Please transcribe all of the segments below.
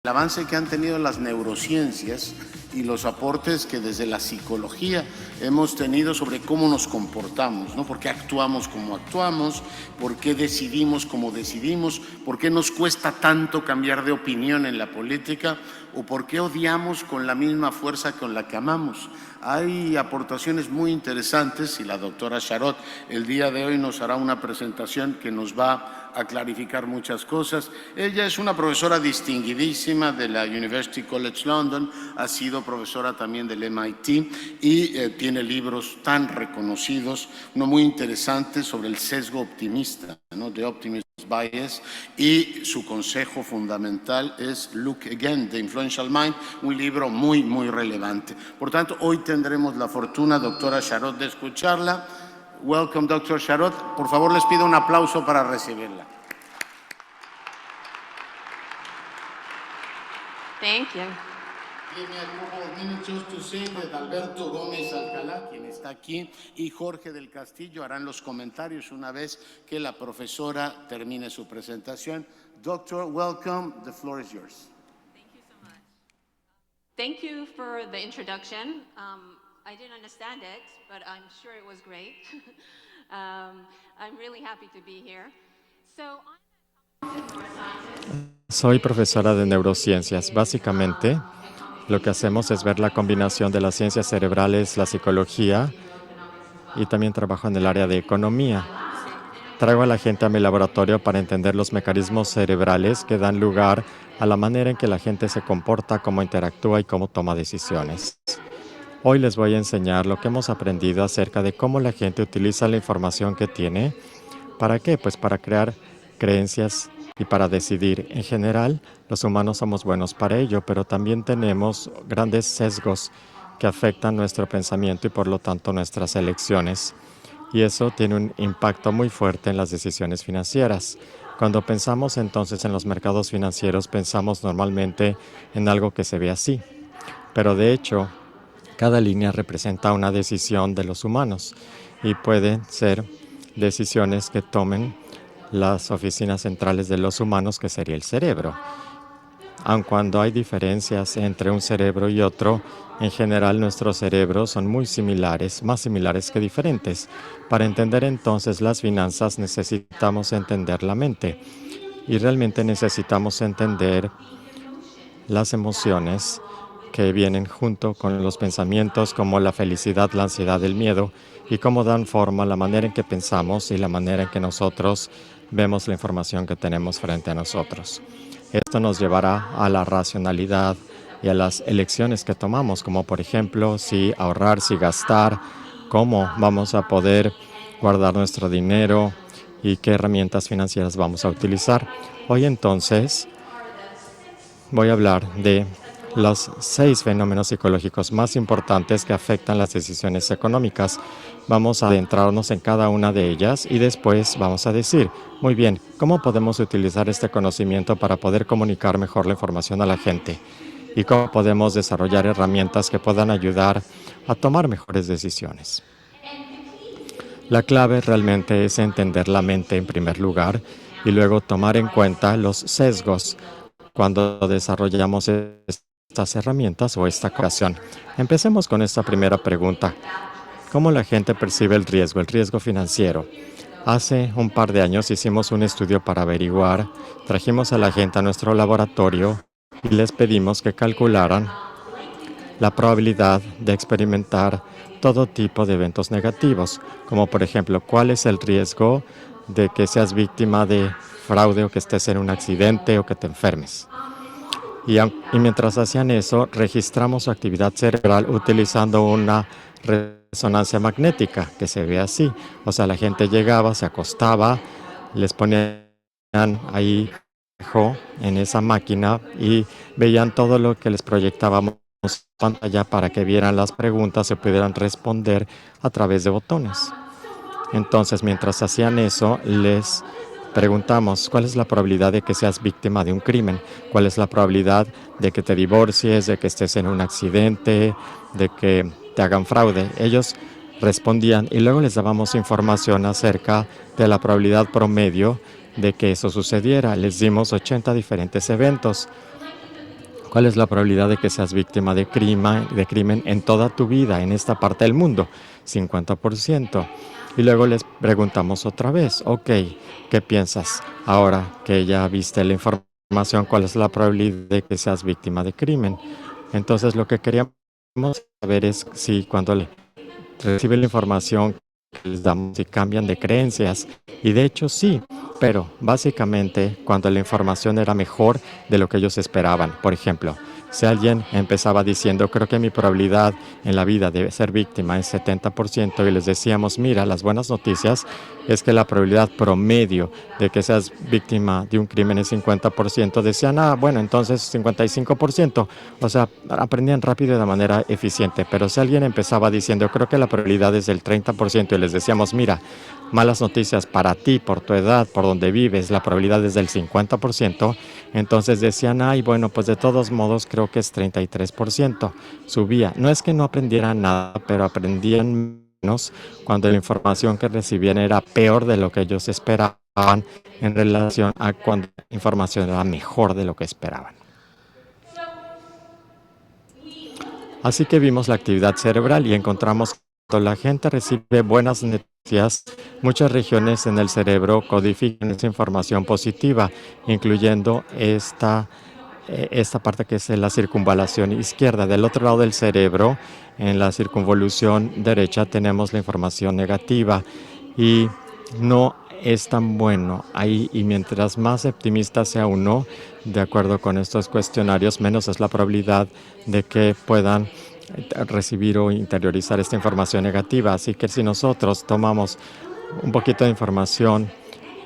El avance que han tenido las neurociencias y los aportes que desde la psicología hemos tenido sobre cómo nos comportamos, ¿no? ¿Por qué actuamos como actuamos? ¿Por qué decidimos como decidimos? ¿Por qué nos cuesta tanto cambiar de opinión en la política? ¿O por qué odiamos con la misma fuerza con la que amamos? Hay aportaciones muy interesantes y la doctora Charot el día de hoy nos hará una presentación que nos va a clarificar muchas cosas. Ella es una profesora distinguidísima de la University College London, ha sido profesora también del MIT y tiene libros tan reconocidos, uno muy interesante sobre el sesgo optimista, ¿no? The Optimist Bias, y su consejo fundamental es Look Again, The Influential Mind, un libro muy, muy relevante. Por tanto, hoy tendremos la fortuna, doctora Charot, de escucharla. Welcome, Dr. Charot. Por favor, les pido un aplauso para recibirla. Thank you. Tiene algunos minutos to say that Alberto Gómez Alcalá, quien está aquí, y Jorge del Castillo harán los comentarios una vez que la profesora termine su presentación. Doctor, welcome. The floor is yours. Thank you so much. Thank you for the introduction. I didn't understand it, but I'm sure it was great. I'm really happy to be here. Soy profesora de neurociencias. Básicamente, lo que hacemos es ver la combinación de las ciencias cerebrales, la psicología y también trabajo en el área de economía. Traigo a la gente a mi laboratorio para entender los mecanismos cerebrales que dan lugar a la manera en que la gente se comporta, cómo interactúa y cómo toma decisiones. Hoy les voy a enseñar lo que hemos aprendido acerca de cómo la gente utiliza la información que tiene. ¿Para qué? Pues para crear creencias y para decidir. En general, los humanos somos buenos para ello, pero también tenemos grandes sesgos que afectan nuestro pensamiento y por lo tanto nuestras elecciones. Y eso tiene un impacto muy fuerte en las decisiones financieras. Cuando pensamos entonces en los mercados financieros, pensamos normalmente en algo que se ve así. Pero de hecho, cada línea representa una decisión de los humanos y pueden ser decisiones que tomen las oficinas centrales de los humanos, que sería el cerebro. Aun cuando hay diferencias entre un cerebro y otro, en general nuestros cerebros son muy similares, más similares que diferentes. Para entender entonces las finanzas necesitamos entender la mente y realmente necesitamos entender las emociones que vienen junto con los pensamientos como la felicidad, la ansiedad, el miedo y cómo dan forma a la manera en que pensamos y la manera en que nosotros vemos la información que tenemos frente a nosotros. Esto nos llevará a la racionalidad y a las elecciones que tomamos, como por ejemplo, si ahorrar, si gastar, cómo vamos a poder guardar nuestro dinero y qué herramientas financieras vamos a utilizar. Hoy entonces voy a hablar de los 6 fenómenos psicológicos más importantes que afectan las decisiones económicas. Vamos a adentrarnos en cada una de ellas y después vamos a decir, muy bien, ¿cómo podemos utilizar este conocimiento para poder comunicar mejor la información a la gente? ¿Y cómo podemos desarrollar herramientas que puedan ayudar a tomar mejores decisiones? La clave realmente es entender la mente en primer lugar y luego tomar en cuenta los sesgos cuando desarrollamos estas herramientas o esta creación. Empecemos con esta primera pregunta. ¿Cómo la gente percibe el riesgo financiero? Hace un par de años hicimos un estudio para averiguar, trajimos a la gente a nuestro laboratorio y les pedimos que calcularan la probabilidad de experimentar todo tipo de eventos negativos, como por ejemplo, ¿cuál es el riesgo de que seas víctima de fraude o que estés en un accidente o que te enfermes? Y mientras hacían eso, registramos su actividad cerebral utilizando una resonancia magnética que se ve así. O sea, la gente llegaba, se acostaba, les ponían ahí en esa máquina y veían todo lo que les proyectábamos en pantalla para que vieran las preguntas y pudieran responder a través de botones. Entonces, mientras hacían eso, les preguntamos, ¿cuál es la probabilidad de que seas víctima de un crimen? ¿Cuál es la probabilidad de que te divorcies, de que estés en un accidente, de que te hagan fraude? Ellos respondían y luego les dábamos información acerca de la probabilidad promedio de que eso sucediera. Les dimos 80 diferentes eventos ¿Cuál es la probabilidad de que seas víctima de crimen en toda tu vida, en esta parte del mundo? 50%. Y luego les preguntamos otra vez, ok, ¿qué piensas? Ahora que ya viste la información, ¿cuál es la probabilidad de que seas víctima de crimen? Entonces, lo que queríamos saber es si cuando reciben la información que les damos y cambian de creencias. Y de hecho sí, pero básicamente cuando la información era mejor de lo que ellos esperaban. Por ejemplo, si alguien empezaba diciendo, creo que mi probabilidad en la vida de ser víctima es 70% y les decíamos, mira, las buenas noticias es que la probabilidad promedio de que seas víctima de un crimen es 50%, decían, bueno, entonces 55%. O sea, aprendían rápido y de manera eficiente. Pero si alguien empezaba diciendo, creo que la probabilidad es del 30% y les decíamos, mira, malas noticias para ti, por tu edad, por donde vives, la probabilidad es del 50%, entonces decían, bueno, pues de todos modos creo que es 33%. Subía. No es que no aprendieran nada, pero aprendían menos cuando la información que recibían era peor de lo que ellos esperaban en relación a cuando la información era mejor de lo que esperaban. Así que vimos la actividad cerebral y encontramos que cuando la gente recibe buenas noticias, muchas regiones en el cerebro codifican esa información positiva, incluyendo esta parte que es la circunvalación izquierda. Del otro lado del cerebro, en la circunvolución derecha, tenemos la información negativa y no es tan bueno ahí. Y mientras más optimista sea uno, de acuerdo con estos cuestionarios, menos es la probabilidad de que puedan recibir o interiorizar esta información negativa. Así que si nosotros tomamos un poquito de información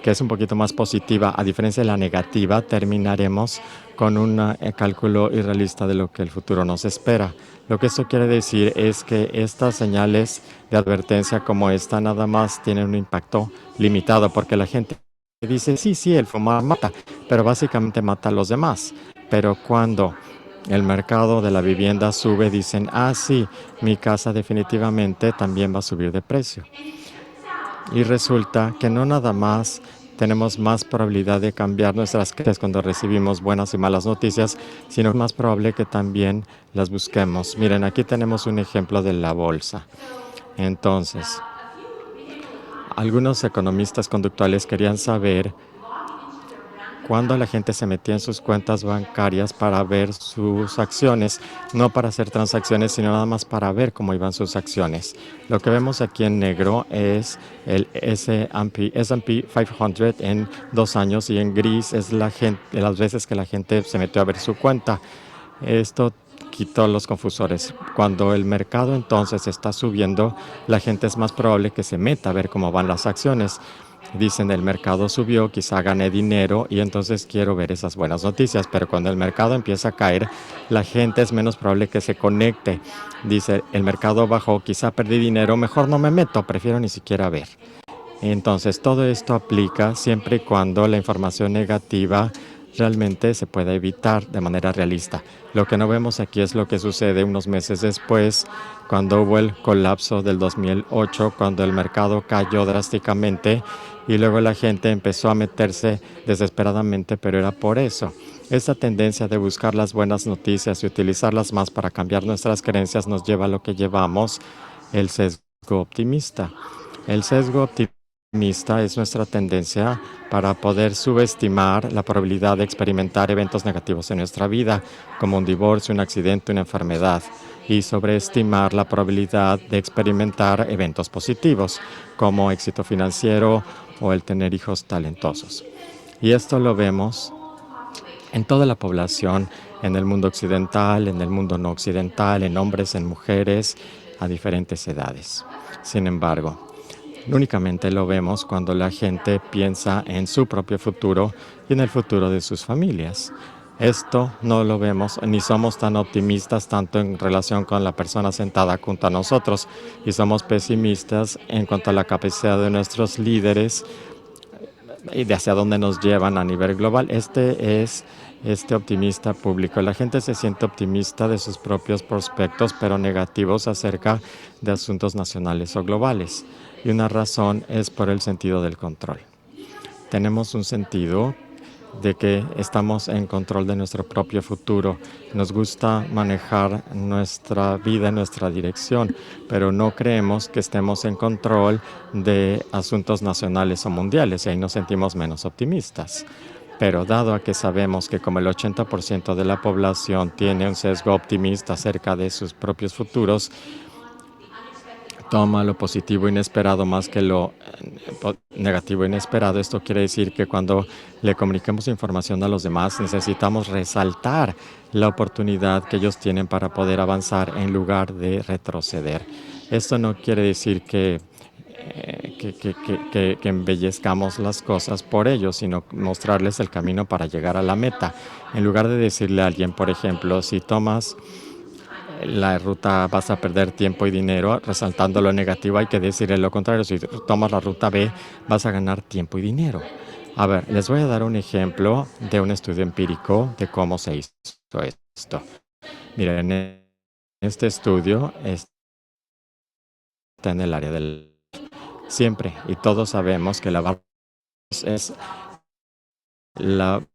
que es un poquito más positiva, a diferencia de la negativa, terminaremos con un cálculo irrealista de lo que el futuro nos espera. Lo que esto quiere decir es que estas señales de advertencia como esta nada más tienen un impacto limitado, porque la gente dice, sí, el fumar mata, pero básicamente mata a los demás. Pero cuando el mercado de la vivienda sube, dicen, sí, mi casa definitivamente también va a subir de precio. Y resulta que no nada más tenemos más probabilidad de cambiar nuestras creencias cuando recibimos buenas y malas noticias, sino es más probable que también las busquemos. Miren, aquí tenemos un ejemplo de la bolsa. Entonces, algunos economistas conductuales querían saber cuándo la gente se metía en sus cuentas bancarias para ver sus acciones, no para hacer transacciones, sino nada más para ver cómo iban sus acciones. Lo que vemos aquí en negro es el S&P 500 en 2 años y en gris es las veces que la gente se metió a ver su cuenta. Esto quitó los confusores. Cuando el mercado entonces está subiendo, la gente es más probable que se meta a ver cómo van las acciones. Dicen, el mercado subió, quizá gané dinero y entonces quiero ver esas buenas noticias. Pero cuando el mercado empieza a caer, la gente es menos probable que se conecte. Dice, el mercado bajó, quizá perdí dinero, mejor no me meto, prefiero ni siquiera ver. Entonces, todo esto aplica siempre y cuando la información negativa realmente se pueda evitar de manera realista. Lo que no vemos aquí es lo que sucede unos meses después, cuando hubo el colapso del 2008, cuando el mercado cayó drásticamente y luego la gente empezó a meterse desesperadamente, pero era por eso. Esta tendencia de buscar las buenas noticias y utilizarlas más para cambiar nuestras creencias nos lleva a lo que llevamos el sesgo optimista. El sesgo optimista es nuestra tendencia para poder subestimar la probabilidad de experimentar eventos negativos en nuestra vida, como un divorcio, un accidente, una enfermedad, y sobreestimar la probabilidad de experimentar eventos positivos, como éxito financiero o el tener hijos talentosos. Y esto lo vemos en toda la población, en el mundo occidental, en el mundo no occidental, en hombres, en mujeres, a diferentes edades. Sin embargo, únicamente lo vemos cuando la gente piensa en su propio futuro y en el futuro de sus familias. Esto no lo vemos ni somos tan optimistas tanto en relación con la persona sentada junto a nosotros y somos pesimistas en cuanto a la capacidad de nuestros líderes y de hacia dónde nos llevan a nivel global. Este es optimista público. La gente se siente optimista de sus propios prospectos, pero negativos acerca de asuntos nacionales o globales. Y una razón es por el sentido del control. Tenemos un sentido de que estamos en control de nuestro propio futuro. Nos gusta manejar nuestra vida, nuestra dirección, pero no creemos que estemos en control de asuntos nacionales o mundiales y ahí nos sentimos menos optimistas. Pero dado a que sabemos que como el 80% de la población tiene un sesgo optimista acerca de sus propios futuros, toma lo positivo inesperado más que lo negativo inesperado. Esto quiere decir que cuando le comuniquemos información a los demás, necesitamos resaltar la oportunidad que ellos tienen para poder avanzar en lugar de retroceder. Esto no quiere decir que embellezcamos las cosas por ellos, sino mostrarles el camino para llegar a la meta. En lugar de decirle a alguien, por ejemplo, si tomas la ruta vas a perder tiempo y dinero, resaltando lo negativo, hay que decirle lo contrario. Si tomas la ruta B, vas a ganar tiempo y dinero. A ver, les voy a dar un ejemplo de un estudio empírico de cómo se hizo esto. Miren, este estudio está en el área del siempre, y todos sabemos que lavar es la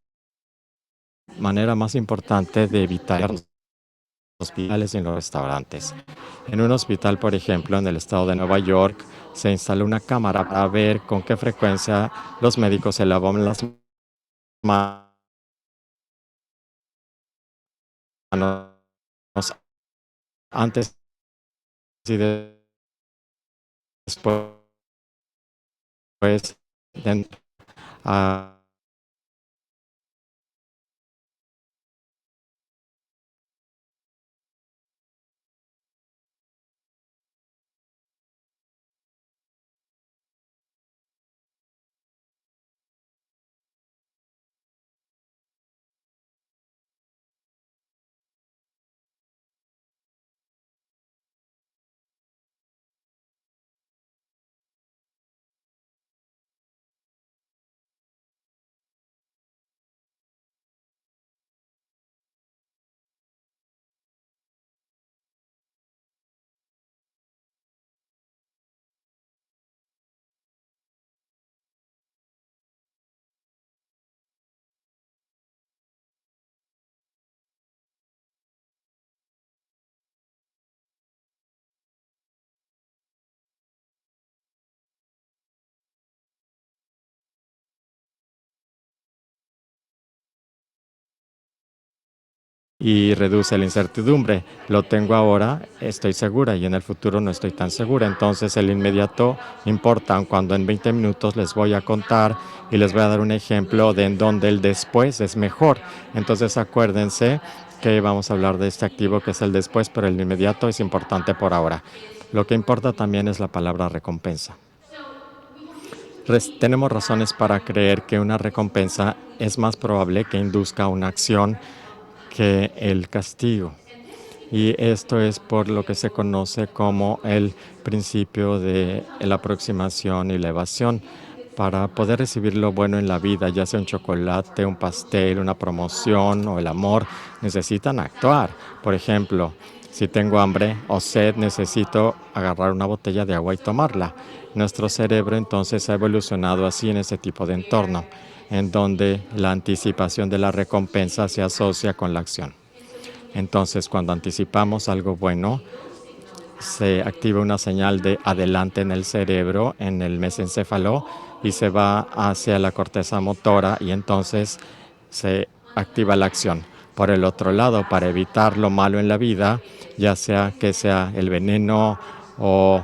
manera más importante de evitar hospitales y en los restaurantes. En un hospital, por ejemplo, en el estado de Nueva York, se instaló una cámara para ver con qué frecuencia los médicos se lavan las manos antes y después de, uh, y reduce la incertidumbre. Lo tengo ahora, estoy segura, y en el futuro no estoy tan segura. Entonces el inmediato importa, cuando en 20 minutos les voy a contar y les voy a dar un ejemplo de en donde el después es mejor. Entonces acuérdense que vamos a hablar de este activo que es el después, pero el inmediato es importante por ahora. Lo que importa también es la palabra recompensa. Tenemos razones para creer que una recompensa es más probable que induzca una acción que el castigo. Y esto es por lo que se conoce como el principio de la aproximación y la evasión. Para poder recibir lo bueno en la vida, ya sea un chocolate, un pastel, una promoción o el amor, necesitan actuar. Por ejemplo, si tengo hambre o sed, necesito agarrar una botella de agua y tomarla. Nuestro cerebro entonces ha evolucionado así en ese tipo de entorno, en donde la anticipación de la recompensa se asocia con la acción. Entonces, cuando anticipamos algo bueno, se activa una señal de adelante en el cerebro, en el mesencéfalo, y se va hacia la corteza motora y entonces se activa la acción. Por el otro lado, para evitar lo malo en la vida, ya sea que sea el veneno o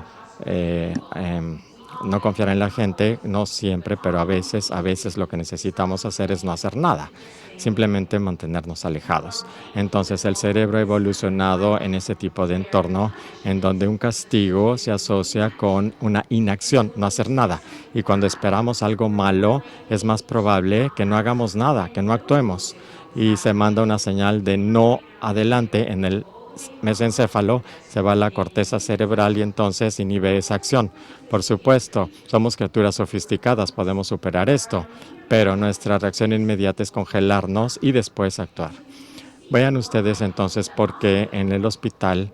no confiar en la gente, no siempre, pero a veces lo que necesitamos hacer es no hacer nada, simplemente mantenernos alejados. Entonces el cerebro ha evolucionado en ese tipo de entorno en donde un castigo se asocia con una inacción, no hacer nada. Y cuando esperamos algo malo, es más probable que no hagamos nada, que no actuemos. Y se manda una señal de no adelante en el mesencéfalo, se va a la corteza cerebral y entonces inhibe esa acción. Por supuesto, somos criaturas sofisticadas, podemos superar esto, pero nuestra reacción inmediata es congelarnos y después actuar. Vean ustedes entonces por qué en el hospital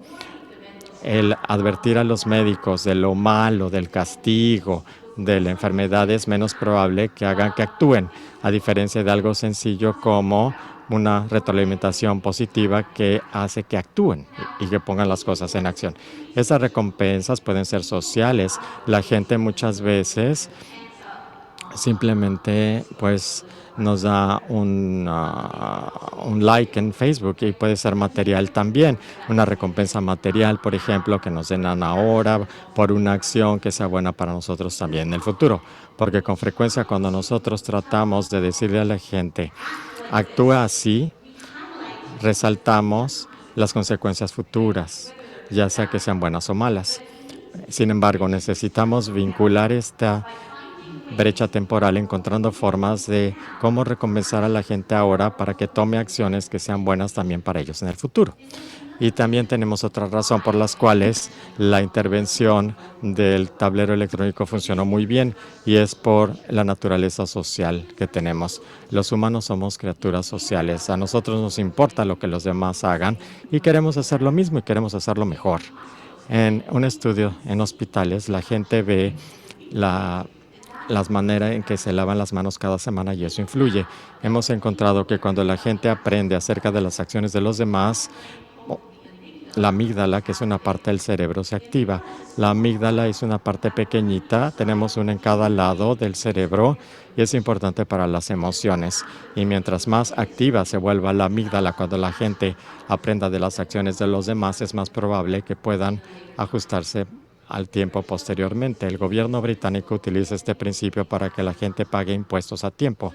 el advertir a los médicos de lo malo, del castigo, de la enfermedad es menos probable que hagan que actúen, a diferencia de algo sencillo como una retroalimentación positiva que hace que actúen y que pongan las cosas en acción. Esas recompensas pueden ser sociales. La gente muchas veces simplemente pues nos da un like en Facebook, y puede ser material también, una recompensa material, por ejemplo, que nos den ahora por una acción que sea buena para nosotros también en el futuro. Porque con frecuencia cuando nosotros tratamos de decirle a la gente, actúa así, resaltamos las consecuencias futuras, ya sea que sean buenas o malas. Sin embargo, necesitamos vincular esta brecha temporal encontrando formas de cómo recompensar a la gente ahora para que tome acciones que sean buenas también para ellos en el futuro. Y también tenemos otra razón por las cuales la intervención del tablero electrónico funcionó muy bien, y es por la naturaleza social que tenemos. Los humanos somos criaturas sociales. A nosotros nos importa lo que los demás hagan y queremos hacer lo mismo y queremos hacerlo mejor. En un estudio en hospitales, la gente ve las maneras en que se lavan las manos cada semana, y eso influye. Hemos encontrado que cuando la gente aprende acerca de las acciones de los demás, la amígdala, que es una parte del cerebro, se activa. La amígdala es una parte pequeñita, tenemos una en cada lado del cerebro, y es importante para las emociones. Y mientras más activa se vuelva la amígdala cuando la gente aprenda de las acciones de los demás, es más probable que puedan ajustarse al tiempo posteriormente. El gobierno británico utiliza este principio para que la gente pague impuestos a tiempo.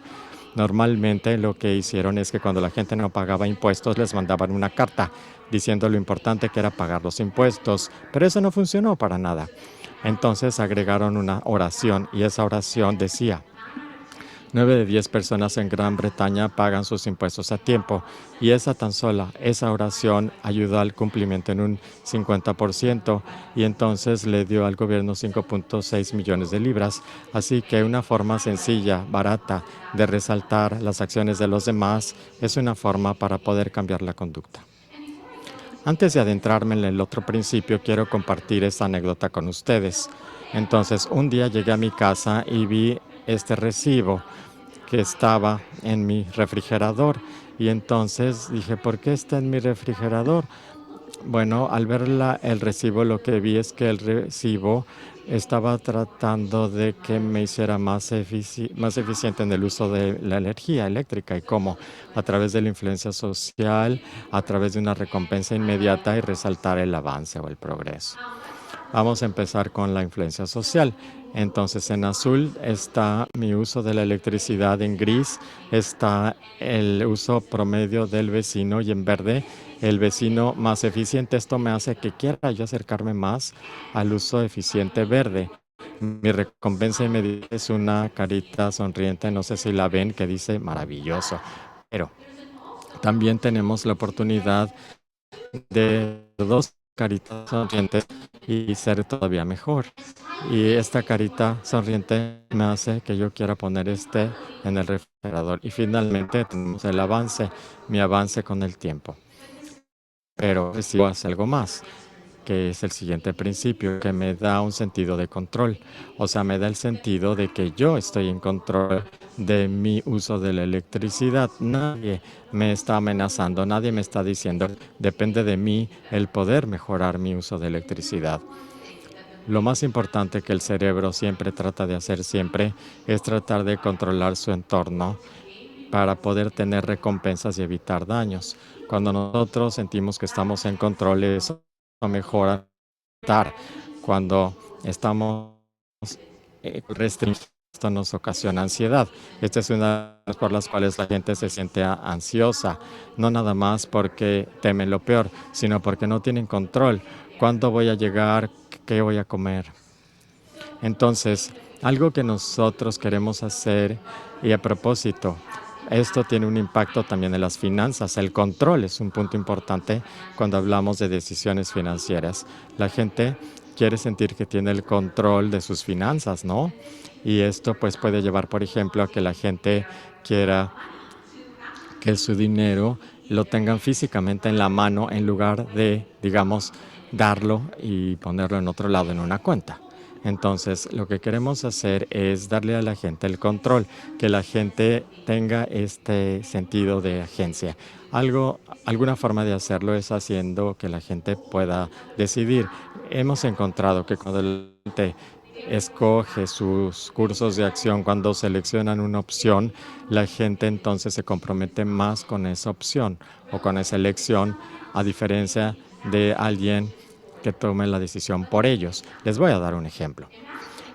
Normalmente lo que hicieron es que cuando la gente no pagaba impuestos, les mandaban una carta diciendo lo importante que era pagar los impuestos, pero eso no funcionó para nada. Entonces agregaron una oración, y esa oración decía: 9 de 10 personas en Gran Bretaña pagan sus impuestos a tiempo, y esa oración ayudó al cumplimiento en un 50%, y entonces le dio al gobierno 5.6 millones de libras. Así que una forma sencilla, barata, de resaltar las acciones de los demás es una forma para poder cambiar la conducta. Antes de adentrarme en el otro principio, quiero compartir esta anécdota con ustedes. Entonces, un día llegué a mi casa y vi este recibo que estaba en mi refrigerador. Y entonces dije, ¿por qué está en mi refrigerador? Bueno, al ver el recibo, lo que vi es que el recibo estaba tratando de que me hiciera más eficiente en el uso de la energía eléctrica. ¿Y cómo? A través de la influencia social, a través de una recompensa inmediata y resaltar el avance o el progreso. Vamos a empezar con la influencia social. Entonces, en azul está mi uso de la electricidad, en gris está el uso promedio del vecino, y en verde el vecino más eficiente. Esto me hace que quiera yo acercarme más al uso eficiente verde. Mi recompensa inmediata es una carita sonriente, no sé si la ven, que dice maravilloso. Pero también tenemos la oportunidad de dos caritas sonrientes y ser todavía mejor. Y esta carita sonriente me hace que yo quiera poner en el refrigerador. Y finalmente tenemos el avance, mi avance con el tiempo. Pero recibo algo más, que es el siguiente principio, que me da un sentido de control. O sea, me da el sentido de que yo estoy en control de mi uso de la electricidad. Nadie me está amenazando, nadie me está diciendo, depende de mí el poder mejorar mi uso de electricidad. Lo más importante que el cerebro siempre trata de hacer es tratar de controlar su entorno para poder tener recompensas y evitar daños. Cuando nosotros sentimos que estamos en control, eso mejora. Cuando estamos restringidos, esto nos ocasiona ansiedad. Esta es una de las razones por las cuales la gente se siente ansiosa, no nada más porque temen lo peor, sino porque no tienen control. ¿Cuándo voy a llegar? ¿Qué voy a comer? Entonces, algo que nosotros queremos hacer, y a propósito, esto tiene un impacto también en las finanzas. El control es un punto importante cuando hablamos de decisiones financieras. La gente quiere sentir que tiene el control de sus finanzas, ¿no? Y esto pues puede llevar, por ejemplo, a que la gente quiera que su dinero lo tengan físicamente en la mano en lugar de, digamos, darlo y ponerlo en otro lado en una cuenta. Entonces, lo que queremos hacer es darle a la gente el control, que la gente tenga este sentido de agencia. Alguna forma de hacerlo es haciendo que la gente pueda decidir. Hemos encontrado que cuando la gente escoge sus cursos de acción, cuando seleccionan una opción, la gente entonces se compromete más con esa opción o con esa elección, a diferencia de alguien que tome la decisión por ellos. Les voy a dar un ejemplo.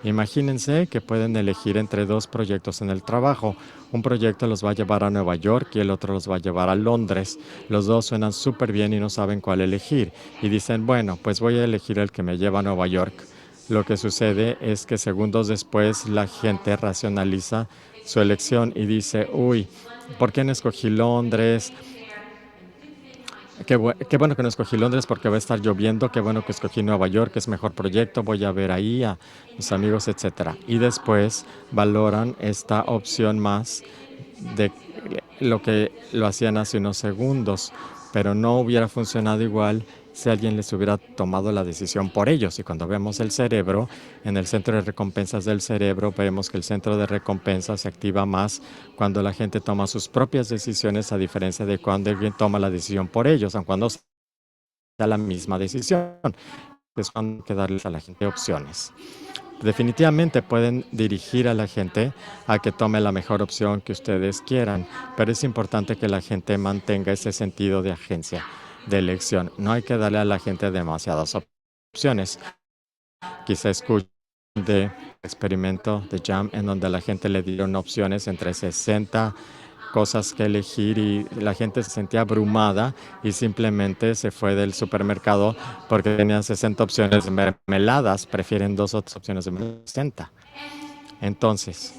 Imagínense que pueden elegir entre dos proyectos en el trabajo. Un proyecto los va a llevar a Nueva York y el otro los va a llevar a Londres. Los dos suenan súper bien y no saben cuál elegir. Y dicen, bueno, pues voy a elegir el que me lleva a Nueva York. Lo que sucede es que segundos después la gente racionaliza su elección y dice, uy, ¿por qué no escogí Londres? Qué bueno que no escogí Londres porque va a estar lloviendo. Qué bueno que escogí Nueva York, es mejor proyecto. Voy a ver ahí a mis amigos, etcétera. Y después valoran esta opción más de lo que lo hacían hace unos segundos, pero no hubiera funcionado igual si alguien les hubiera tomado la decisión por ellos. Y cuando vemos el cerebro, en el centro de recompensas del cerebro, vemos que el centro de recompensas se activa más cuando la gente toma sus propias decisiones, a diferencia de cuando alguien toma la decisión por ellos, aun cuando sea la misma decisión. Es cuando hay que darles a la gente opciones. Definitivamente pueden dirigir a la gente a que tome la mejor opción que ustedes quieran, pero es importante que la gente mantenga ese sentido de agencia, de elección. No hay que darle a la gente demasiadas opciones. Quizá escuchen de experimento de Jam, en donde a la gente le dieron opciones entre 60 cosas que elegir y la gente se sentía abrumada y simplemente se fue del supermercado porque tenía 60 opciones de mermeladas, prefieren 2 otras opciones de 60. Entonces,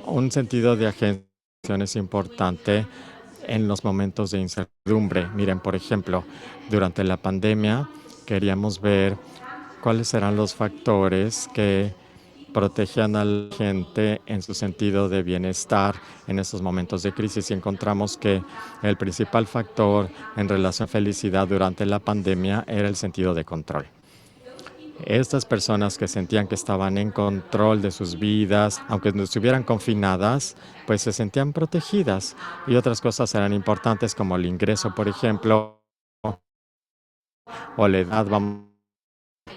un sentido de agencia es importante en los momentos de incertidumbre. Miren, por ejemplo, durante la pandemia queríamos ver cuáles serán los factores que protegían a la gente en su sentido de bienestar en estos momentos de crisis, y encontramos que el principal factor en relación a felicidad durante la pandemia era el sentido de control. Estas personas que sentían que estaban en control de sus vidas, aunque no estuvieran confinadas, pues se sentían protegidas. Y otras cosas eran importantes como el ingreso, por ejemplo, o la edad,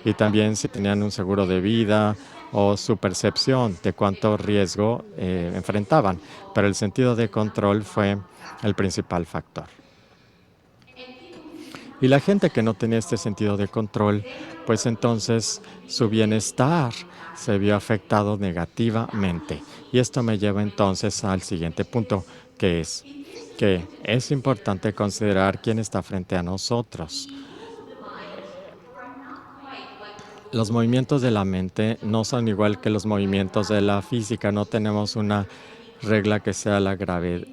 y también si tenían un seguro de vida o su percepción de cuánto riesgo enfrentaban. Pero el sentido de control fue el principal factor. Y la gente que no tenía este sentido de control, pues entonces su bienestar se vio afectado negativamente. Y esto me lleva entonces al siguiente punto, que es importante considerar quién está frente a nosotros. Los movimientos de la mente no son igual que los movimientos de la física. No tenemos una regla que sea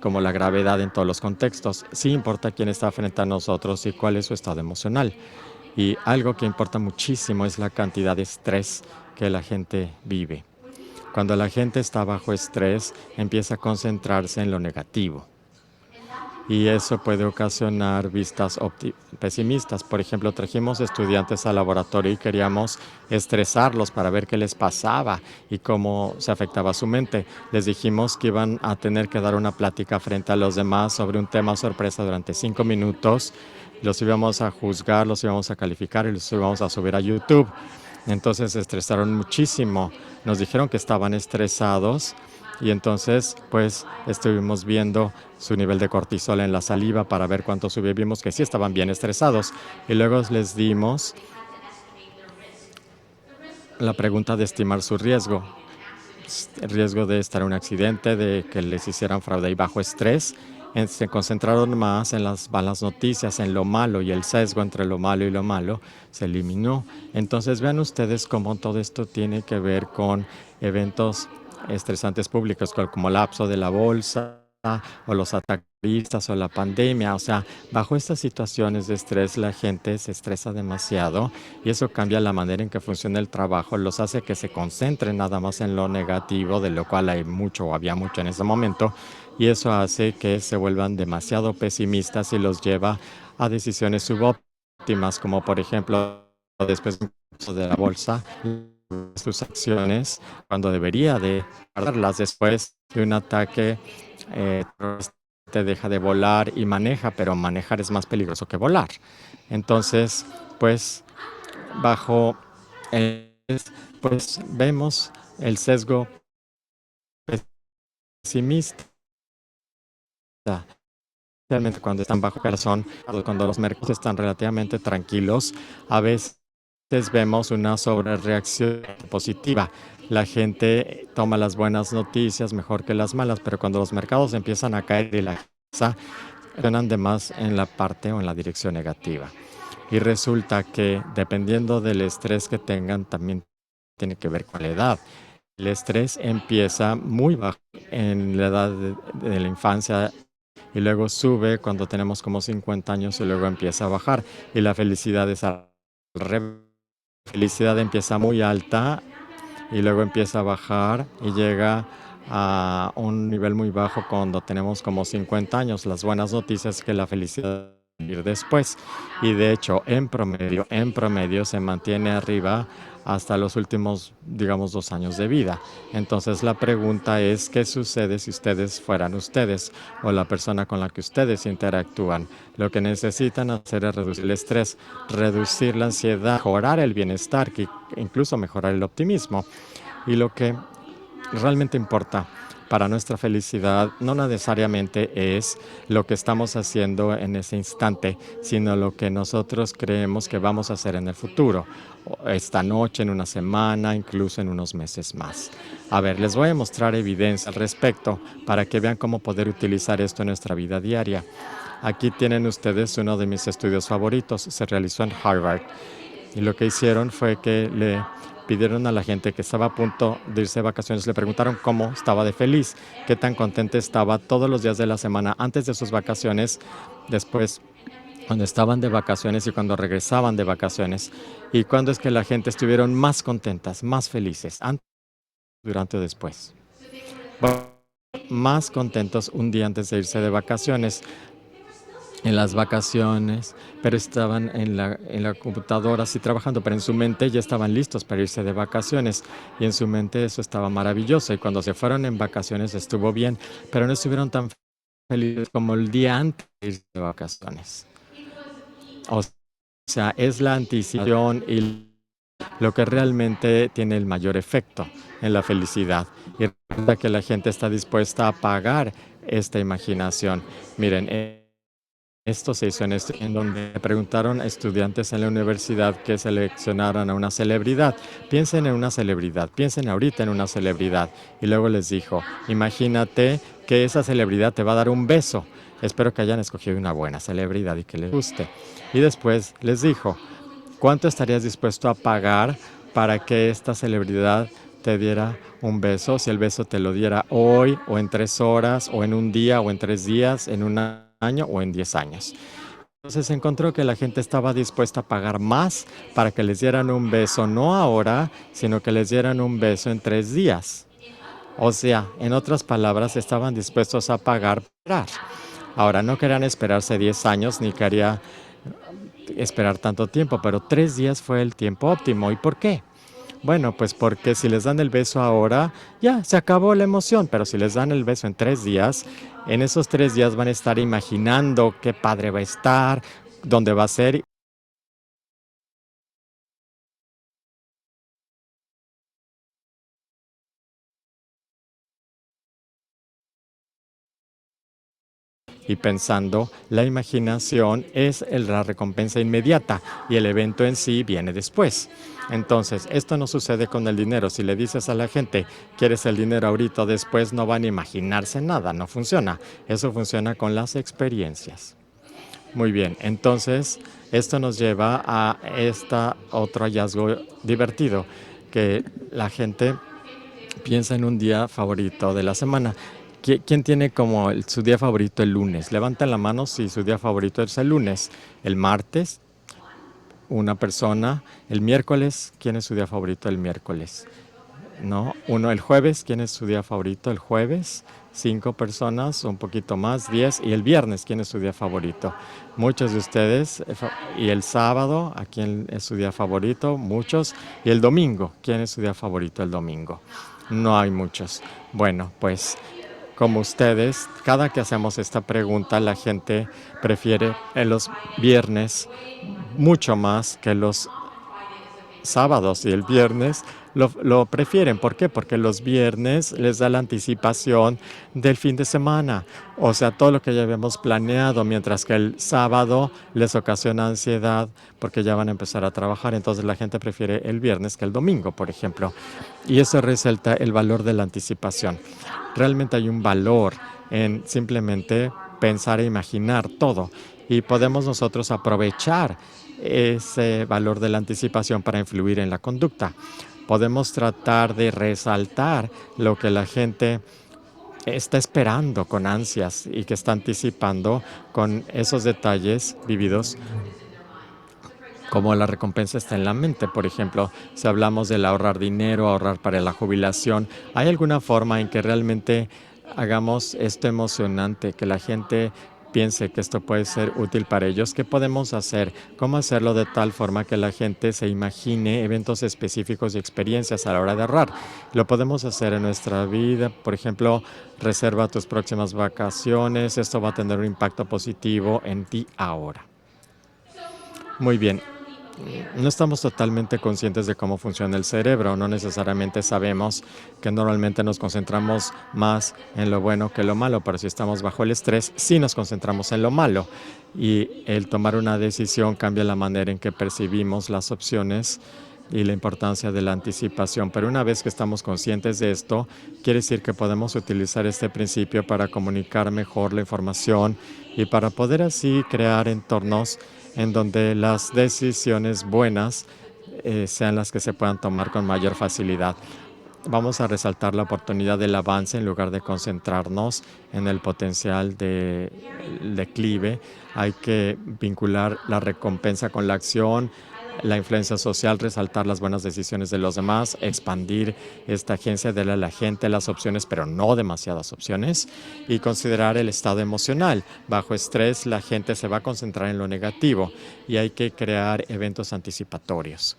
como la gravedad en todos los contextos. Sí importa quién está frente a nosotros y cuál es su estado emocional. Y algo que importa muchísimo es la cantidad de estrés que la gente vive. Cuando la gente está bajo estrés, empieza a concentrarse en lo negativo. Y eso puede ocasionar vistas pesimistas. Por ejemplo, trajimos estudiantes al laboratorio y queríamos estresarlos para ver qué les pasaba y cómo se afectaba su mente. Les dijimos que iban a tener que dar una plática frente a los demás sobre un tema sorpresa durante 5 minutos. Los íbamos a juzgar, los íbamos a calificar y los íbamos a subir a YouTube. Entonces se estresaron muchísimo. Nos dijeron que estaban estresados. Y entonces, pues, estuvimos viendo su nivel de cortisol en la saliva para ver cuánto subió. Vimos que sí estaban bien estresados. Y luego les dimos la pregunta de estimar su riesgo. El riesgo de estar en un accidente, de que les hicieran fraude y bajo estrés. Se concentraron más en las malas noticias, en lo malo, y el sesgo entre lo malo y lo malo se eliminó. Entonces, vean ustedes cómo todo esto tiene que ver con eventos estresantes públicos como el colapso de la bolsa o los ataques terroristas o la pandemia. O sea, bajo estas situaciones de estrés la gente se estresa demasiado y eso cambia la manera en que funciona el trabajo, los hace que se concentren nada más en lo negativo, de lo cual hay mucho o había mucho en ese momento, y eso hace que se vuelvan demasiado pesimistas y los lleva a decisiones subóptimas, como por ejemplo, después de la bolsa, sus acciones, cuando debería de guardarlas después de un ataque, te deja de volar y maneja, pero manejar es más peligroso que volar. Entonces, pues, bajo pues vemos el sesgo pesimista, especialmente cuando están bajo corazón, cuando los mercados están relativamente tranquilos, a veces vemos una sobrereacción positiva. La gente toma las buenas noticias mejor que las malas, pero cuando los mercados empiezan a caer y la cosa, reaccionan de más en la parte o en la dirección negativa. Y resulta que dependiendo del estrés que tengan, también tiene que ver con la edad. El estrés empieza muy bajo en la edad de la infancia y luego sube cuando tenemos como 50 años y luego empieza a bajar. Y la felicidad es al revés. La felicidad empieza muy alta y luego empieza a bajar y llega a un nivel muy bajo cuando tenemos como 50 años. Las buenas noticias es que la felicidad va a venir después y de hecho en promedio se mantiene arriba hasta los últimos, digamos, 2 años de vida. Entonces la pregunta es, ¿qué sucede si ustedes fueran ustedes o la persona con la que ustedes interactúan? Lo que necesitan hacer es reducir el estrés, reducir la ansiedad, mejorar el bienestar, incluso mejorar el optimismo. Y lo que realmente importa para nuestra felicidad no necesariamente es lo que estamos haciendo en ese instante, sino lo que nosotros creemos que vamos a hacer en el futuro, esta noche, en una semana, incluso en unos meses más. A ver, les voy a mostrar evidencia al respecto para que vean cómo poder utilizar esto en nuestra vida diaria. Aquí tienen ustedes uno de mis estudios favoritos, se realizó en Harvard. Y lo que hicieron fue que le pidieron a la gente que estaba a punto de irse de vacaciones, le preguntaron cómo estaba de feliz, qué tan contenta estaba todos los días de la semana antes de sus vacaciones, después cuando estaban de vacaciones y cuando regresaban de vacaciones, y cuándo es que la gente estuvieron más contentas, más felices, antes, durante o después. Bueno, más contentos un día antes de irse de vacaciones. En las vacaciones, pero estaban en la computadora así trabajando, pero en su mente ya estaban listos para irse de vacaciones y en su mente eso estaba maravilloso y cuando se fueron en vacaciones estuvo bien, pero no estuvieron tan felices como el día antes de irse de vacaciones. O sea, es la anticipación y lo que realmente tiene el mayor efecto en la felicidad. Y recuerda que la gente está dispuesta a pagar esta imaginación. Miren, esto se hizo en donde preguntaron a estudiantes en la universidad que seleccionaran a una celebridad. Piensen en una celebridad, piensen ahorita en una celebridad. Y luego les dijo, imagínate que esa celebridad te va a dar un beso. Espero que hayan escogido una buena celebridad y que les guste. Y después les dijo, ¿cuánto estarías dispuesto a pagar para que esta celebridad te diera un beso? Si el beso te lo diera hoy, o en 3 horas, o en un día, o en 3 días, en un año, o en 10 años. Entonces encontró que la gente estaba dispuesta a pagar más para que les dieran un beso, no ahora, sino que les dieran un beso en 3 días. O sea, en otras palabras, estaban dispuestos a pagar. Ahora, no querían esperarse 10 años, ni quería esperar tanto tiempo, pero 3 días fue el tiempo óptimo. ¿Y por qué? Bueno, pues porque si les dan el beso ahora, ya se acabó la emoción, pero si les dan el beso en 3 días, en esos 3 días van a estar imaginando qué padre va a estar, dónde va a ser. Y pensando, la imaginación es la recompensa inmediata y el evento en sí viene después. Entonces, esto no sucede con el dinero. Si le dices a la gente, ¿quieres el dinero ahorita o después? No van a imaginarse nada, no funciona. Eso funciona con las experiencias. Muy bien, entonces esto nos lleva a otro hallazgo divertido, que la gente piensa en un día favorito de la semana. ¿Quién tiene como su día favorito el lunes? Levanten la mano si su día favorito es el lunes. El martes, una persona. El miércoles, ¿quién es su día favorito el miércoles? ¿No? El jueves, ¿quién es su día favorito el jueves? 5 personas, un poquito más, 10. Y el viernes, ¿quién es su día favorito? Muchos de ustedes. Y el sábado, ¿a quién es su día favorito? Muchos. Y el domingo, ¿quién es su día favorito el domingo? No hay muchos. Bueno, pues como ustedes, cada que hacemos esta pregunta, la gente prefiere en los viernes mucho más que los sábados, y el viernes lo prefieren. ¿Por qué? Porque los viernes les da la anticipación del fin de semana, o sea, todo lo que ya habíamos planeado, mientras que el sábado les ocasiona ansiedad porque ya van a empezar a trabajar. Entonces la gente prefiere el viernes que el domingo, por ejemplo. Y eso resalta el valor de la anticipación. Realmente hay un valor en simplemente pensar e imaginar todo, y podemos nosotros aprovechar ese valor de la anticipación para influir en la conducta. Podemos tratar de resaltar lo que la gente está esperando con ansias y que está anticipando con esos detalles vividos, como la recompensa está en la mente. Por ejemplo, si hablamos del ahorrar dinero, ahorrar para la jubilación, ¿hay alguna forma en que realmente hagamos esto emocionante, que la gente piense que esto puede ser útil para ellos? ¿Qué podemos hacer? ¿Cómo hacerlo de tal forma que la gente se imagine eventos específicos y experiencias a la hora de ahorrar? Lo podemos hacer en nuestra vida. Por ejemplo, reserva tus próximas vacaciones. Esto va a tener un impacto positivo en ti ahora. Muy bien. No estamos totalmente conscientes de cómo funciona el cerebro. No necesariamente sabemos que normalmente nos concentramos más en lo bueno que lo malo, pero si estamos bajo el estrés, sí nos concentramos en lo malo. Y el tomar una decisión cambia la manera en que percibimos las opciones y la importancia de la anticipación. Pero una vez que estamos conscientes de esto, quiere decir que podemos utilizar este principio para comunicar mejor la información y para poder así crear entornos en donde las decisiones buenas sean las que se puedan tomar con mayor facilidad. Vamos a resaltar la oportunidad del avance en lugar de concentrarnos en el potencial de declive. Hay que vincular la recompensa con la acción, la influencia social, resaltar las buenas decisiones de los demás, expandir esta agencia, darle a la gente las opciones, pero no demasiadas opciones, y considerar el estado emocional. Bajo estrés, la gente se va a concentrar en lo negativo y hay que crear eventos anticipatorios.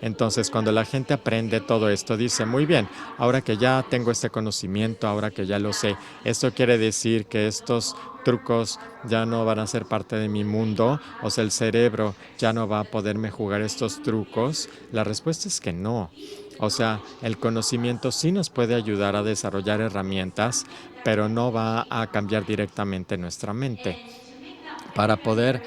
Entonces, cuando la gente aprende todo esto, dice, muy bien, ahora que ya tengo este conocimiento, ahora que ya lo sé, ¿esto quiere decir que estos trucos ya no van a ser parte de mi mundo? O sea, ¿el cerebro ya no va a poderme jugar estos trucos? La respuesta es que no. O sea, el conocimiento sí nos puede ayudar a desarrollar herramientas, pero no va a cambiar directamente nuestra mente. Para poder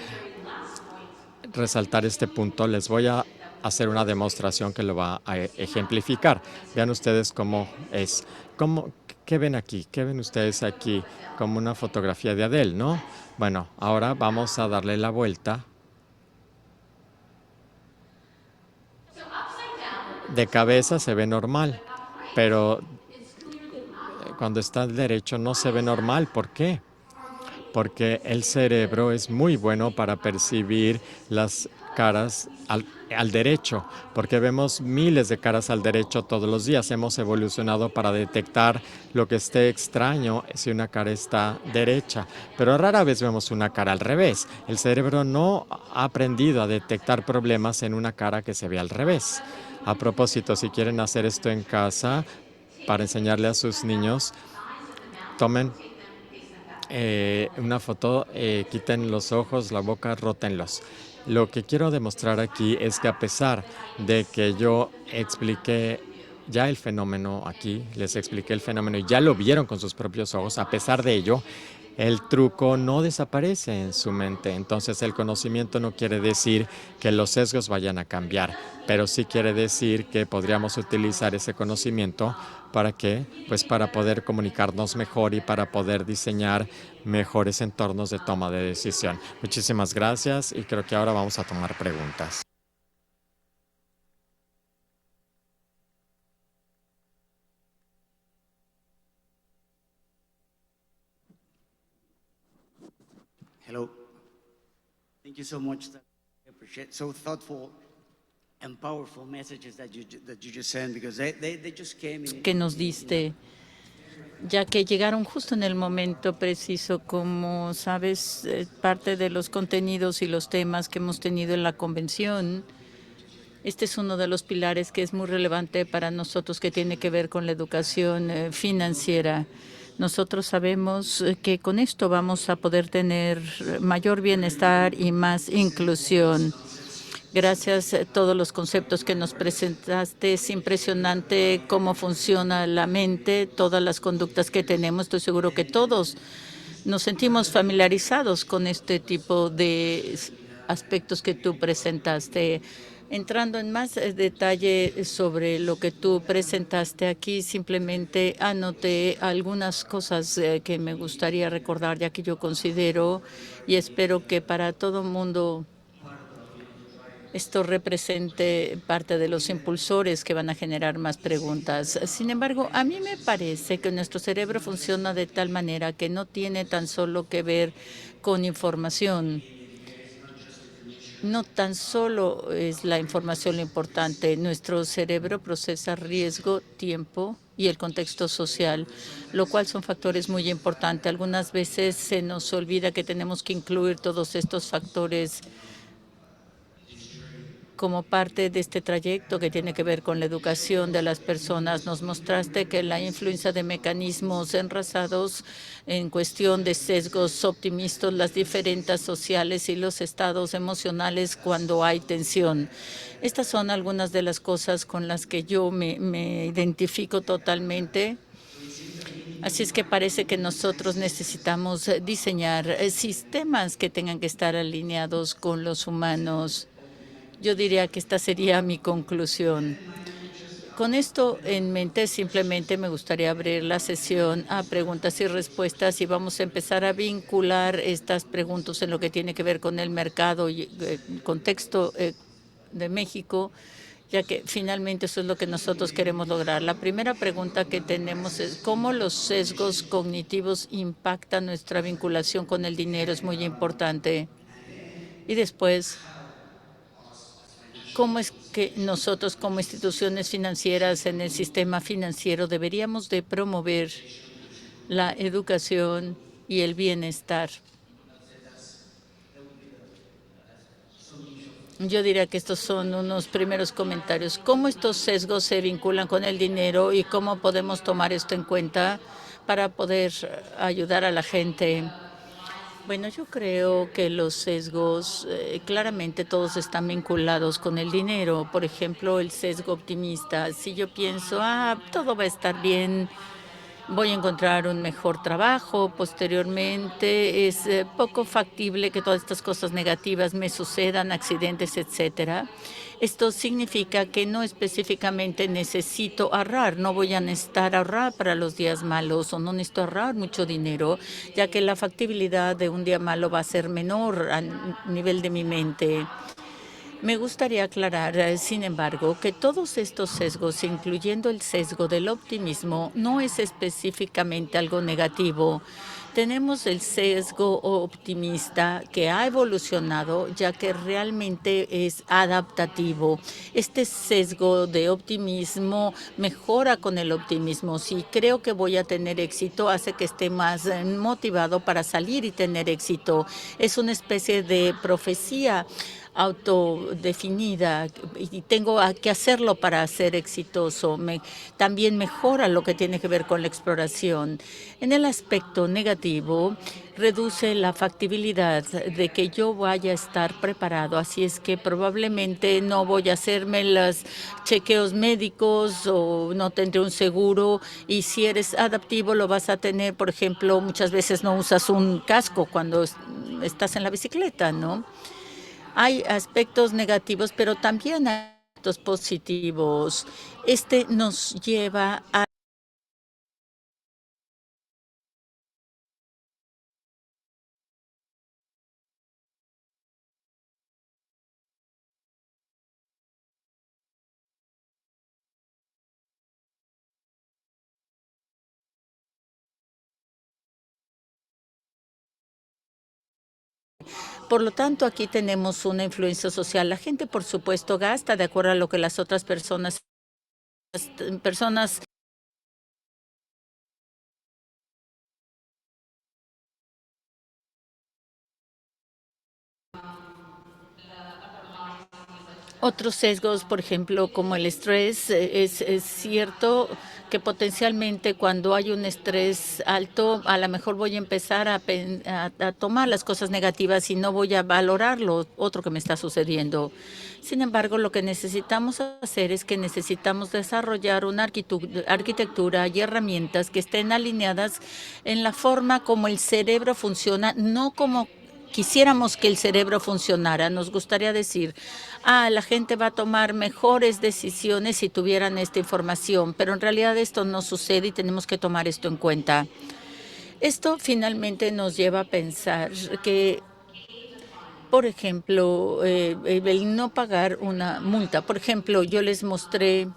resaltar este punto, les voy a hacer una demostración que lo va a ejemplificar. Vean ustedes cómo es. ¿Qué ven aquí? ¿Qué ven ustedes aquí? Como una fotografía de Adele, ¿no? Bueno, ahora vamos a darle la vuelta. De cabeza se ve normal, pero cuando está al derecho no se ve normal. ¿Por qué? Porque el cerebro es muy bueno para percibir las caras al derecho, porque vemos miles de caras al derecho todos los días. Hemos evolucionado para detectar lo que esté extraño si una cara está derecha, pero rara vez vemos una cara al revés. El cerebro no ha aprendido a detectar problemas en una cara que se ve al revés. A propósito, si quieren hacer esto en casa, para enseñarle a sus niños, tomen una foto, quiten los ojos, la boca, rótenlos. Lo que quiero demostrar aquí es que a pesar de que yo expliqué ya el fenómeno aquí, les expliqué el fenómeno y ya lo vieron con sus propios ojos, a pesar de ello, el truco no desaparece en su mente. Entonces el conocimiento no quiere decir que los sesgos vayan a cambiar, pero sí quiere decir que podríamos utilizar ese conocimiento ¿para qué? Pues para poder comunicarnos mejor y para poder diseñar mejores entornos de toma de decisión. Muchísimas gracias y creo que ahora vamos a tomar preguntas. Hello. Thank you so much. I appreciate so thoughtful and powerful messages that you just sent because they just came in. Que nos diste ya que llegaron justo en el momento preciso. Como sabes, parte de los contenidos y los temas que hemos tenido en la convención, este es uno de los pilares que es muy relevante para nosotros, que tiene que ver con la educación financiera. Nosotros sabemos que con esto vamos a poder tener mayor bienestar y más inclusión. Gracias a todos los conceptos que nos presentaste. Es impresionante cómo funciona la mente, todas las conductas que tenemos. Estoy seguro que todos nos sentimos familiarizados con este tipo de aspectos que tú presentaste. Entrando en más detalle sobre lo que tú presentaste aquí, simplemente anoté algunas cosas que me gustaría recordar, ya que yo considero y espero que para todo mundo esto represente parte de los impulsores que van a generar más preguntas. Sin embargo, a mí me parece que nuestro cerebro funciona de tal manera que no tiene tan solo que ver con información. No tan solo es la información lo importante. Nuestro cerebro procesa riesgo, tiempo y el contexto social, lo cual son factores muy importantes. Algunas veces se nos olvida que tenemos que incluir todos estos factores como parte de este trayecto que tiene que ver con la educación de las personas. Nos mostraste que la influencia de mecanismos enrasados en cuestión de sesgos optimistas, las diferencias sociales y los estados emocionales cuando hay tensión. Estas son algunas de las cosas con las que yo me identifico totalmente. Así es que parece que nosotros necesitamos diseñar sistemas que tengan que estar alineados con los humanos. Yo diría que esta sería mi conclusión. Con esto en mente, simplemente me gustaría abrir la sesión a preguntas y respuestas y vamos a empezar a vincular estas preguntas en lo que tiene que ver con el mercado y contexto de México, ya que finalmente eso es lo que nosotros queremos lograr. La primera pregunta que tenemos es cómo los sesgos cognitivos impactan nuestra vinculación con el dinero. Es muy importante. Y después, ¿cómo es que nosotros como instituciones financieras en el sistema financiero deberíamos de promover la educación y el bienestar? Yo diría que estos son unos primeros comentarios. ¿Cómo estos sesgos se vinculan con el dinero y cómo podemos tomar esto en cuenta para poder ayudar a la gente? Bueno, yo creo que los sesgos, claramente todos están vinculados con el dinero. Por ejemplo, el sesgo optimista. Si yo pienso, todo va a estar bien, voy a encontrar un mejor trabajo posteriormente, es poco factible que todas estas cosas negativas me sucedan, accidentes, etcétera. Esto significa que no específicamente necesito ahorrar, no voy a necesitar ahorrar para los días malos o no necesito ahorrar mucho dinero, ya que la factibilidad de un día malo va a ser menor a nivel de mi mente. Me gustaría aclarar, sin embargo, que todos estos sesgos, incluyendo el sesgo del optimismo, no es específicamente algo negativo. Tenemos el sesgo optimista que ha evolucionado, ya que realmente es adaptativo. Este sesgo de optimismo mejora con el optimismo. Si creo que voy a tener éxito, hace que esté más motivado para salir y tener éxito. Es una especie de profecía autodefinida y tengo que hacerlo para ser exitoso. También mejora lo que tiene que ver con la exploración. En el aspecto negativo, reduce la factibilidad de que yo vaya a estar preparado. Así es que probablemente no voy a hacerme los chequeos médicos o no tendré un seguro. Y si eres adaptivo, lo vas a tener. Por ejemplo, muchas veces no usas un casco cuando estás en la bicicleta, ¿no? Hay aspectos negativos, pero también hay aspectos positivos. Este nos lleva a Por lo tanto, aquí tenemos una influencia social. La gente, por supuesto, gasta de acuerdo a lo que las otras personas Otros sesgos, por ejemplo, como el estrés, es cierto que potencialmente cuando hay un estrés alto, a lo mejor voy a empezar a tomar las cosas negativas y no voy a valorar lo otro que me está sucediendo. Sin embargo, lo que necesitamos hacer es que necesitamos desarrollar una arquitectura y herramientas que estén alineadas en la forma como el cerebro funciona, no como quisiéramos que el cerebro funcionara. Nos gustaría decir, la gente va a tomar mejores decisiones si tuvieran esta información, pero en realidad esto no sucede y tenemos que tomar esto en cuenta. Esto finalmente nos lleva a pensar que, por ejemplo, el no pagar una multa. Por ejemplo, yo les mostré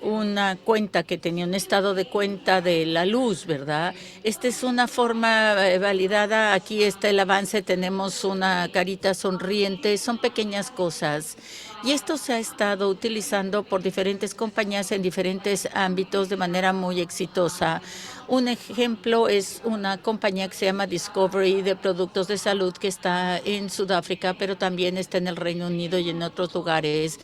una cuenta que tenía un estado de cuenta de la luz, ¿verdad? Esta es una forma validada. Aquí está el avance, tenemos una carita sonriente, son pequeñas cosas. Y esto se ha estado utilizando por diferentes compañías en diferentes ámbitos de manera muy exitosa. Un ejemplo es una compañía que se llama Discovery de productos de salud que está en Sudáfrica, pero también está en el Reino Unido y en otros lugares.